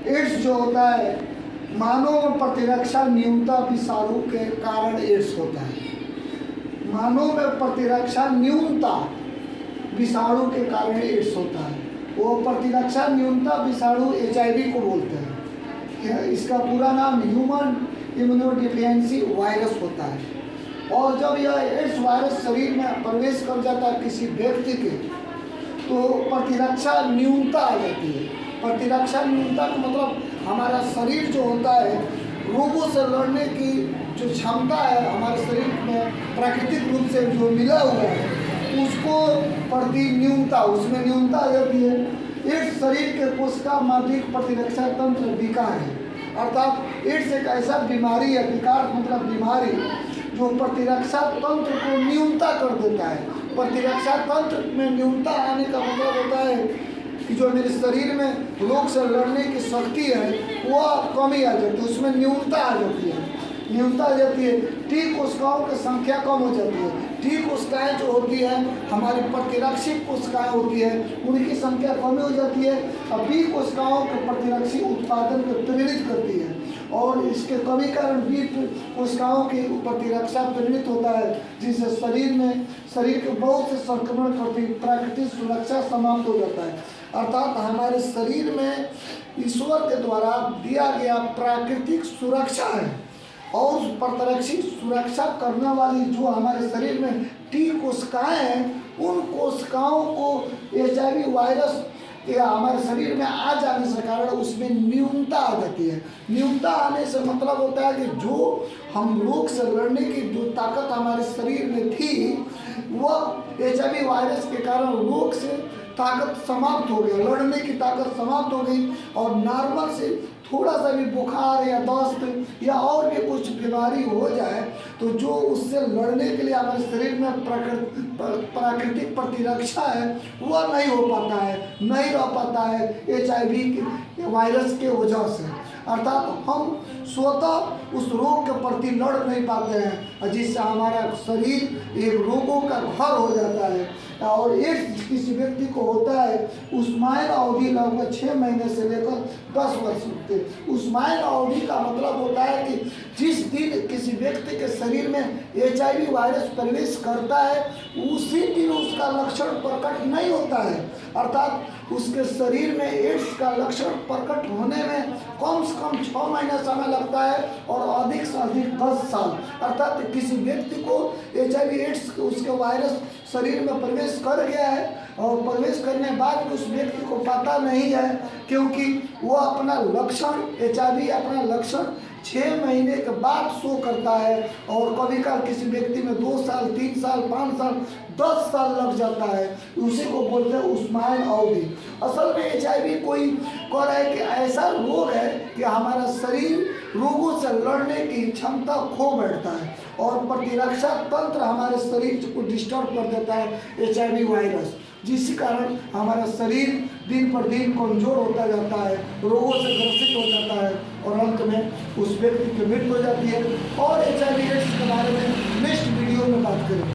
Ads जो होता है, मानव में प्रतिरक्षा न्यूनता विषाणु के कारण एड्स होता है। मानव में प्रतिरक्षा न्यूनता विषाणु के कारण एड्स होता है। वो प्रतिरक्षा न्यूनता विषाणु HIV को बोलते हैं। इसका पूरा नाम ह्यूमन इम्यूनोडिफिशियेंसी वायरस होता है। और जब यह एड्स वायरस शरीर में प्रवेश कर जाता है किसी व्यक्ति के, तो प्रतिरक्षा न्यूनता आ जाती है। प्रतिरक्षा न्यूनता का मतलब हमारा शरीर जो होता है, रोगों से लड़ने की जो क्षमता है हमारे शरीर में प्राकृतिक रूप से जो मिला हुआ है, उसको प्रति न्यूनता, उसमें न्यूनता आ जाती है। एड्स शरीर के कोशिका माध्यमिक प्रतिरक्षा तंत्र विकार है। अर्थात एड्स एक ऐसा बीमारी है, विकार मतलब बीमारी, जो प्रतिरक्षा तंत्र को न्यूनता कर देता है। प्रतिरक्षा तंत्र में न्यूनता आने का मतलब होता है कि जो मेरे शरीर में रोग से लड़ने की शक्ति है वह कमी आ जाती है, उसमें न्यूनता आ जाती है। न्यूनता आ जाती है, टी कोशिकाओं की संख्या कम हो जाती है। टी कोशिकाएँ जो होती है हमारी प्रतिरक्षी कोशिकाएँ होती है, उनकी संख्या कम हो जाती है। और बी कोशिकाओं के प्रतिरक्षी उत्पादन को प्रेरित करती है, और इसके कमी कारण बी कोशिकाओं की प्रतिरक्षा प्रेरित होता है, जिससे शरीर के बहुत से संक्रमण करती प्राकृतिक सुरक्षा समाप्त हो जाता है। अर्थात हमारे शरीर में ईश्वर के द्वारा दिया गया प्राकृतिक सुरक्षा है, और उस प्रतिरक्षी सुरक्षा करने वाली जो हमारे शरीर में टी कोशिकाएँ हैं, उन कोशिकाओं को HIV वायरस या हमारे शरीर में आ जाने से कारण उसमें न्यूनता आ जाती है। न्यूनता आने से मतलब होता है कि जो हम रोग से लड़ने की जो ताकत हमारे शरीर में थी, वह HIV वायरस के कारण रोग से ताकत समाप्त हो गया, लड़ने की ताकत समाप्त हो गई, और नॉर्मल से थोड़ा सा भी बुखार या दस्त या और भी कुछ बीमारी हो जाए तो जो उससे लड़ने के लिए हमारे शरीर में प्राकृतिक प्रतिरक्षा है वह नहीं हो पाता है, नहीं रह पाता है HIV वायरस के वजह से। अर्थात हम स्वतः उस रोग के प्रति लड़ नहीं पाते हैं, जिससे हमारा शरीर एक रोगों का घर हो जाता है। और एड्स किसी व्यक्ति को होता है, उस्मायन अवधि लगभग 6 महीने से लेकर 10 वर्ष तक। उस्मायन अवधि का मतलब होता है कि जिस दिन किसी व्यक्ति के शरीर में HIV वायरस प्रवेश करता है, उसी दिन उसका लक्षण प्रकट नहीं होता है। अर्थात उसके शरीर में एड्स का लक्षण प्रकट होने में कम से कम 6 महीने समय लगता है, और अधिक से अधिक 10 साल। अर्थात किसी व्यक्ति को HIV एड्स उसके वायरस शरीर में प्रवेश कर गया है, और प्रवेश करने बाद उस व्यक्ति को पता नहीं है, क्योंकि वो अपना लक्षण HIV अपना लक्षण 6 महीने के बाद शो करता है, और कभी कभी किसी व्यक्ति में 2 साल 3 साल 5 साल 10 साल लग जाता है। उसी को बोलते हैं उस्मायन अवधि। असल में HIV कोई कह रहा है कि ऐसा रोग है कि हमारा शरीर रोगों से लड़ने की क्षमता खो बैठता है, और प्रतिरक्षा तंत्र हमारे शरीर को डिस्टर्ब कर देता है HIV वायरस, जिस कारण हमारा शरीर दिन पर दिन कमज़ोर होता जाता है, रोगों से ग्रसित हो जाता है, और अंत में उस व्यक्ति की मृत्यु हो जाती है। और HIV एड्स के बारे में नेक्स्ट वीडियो में बात करेंगे।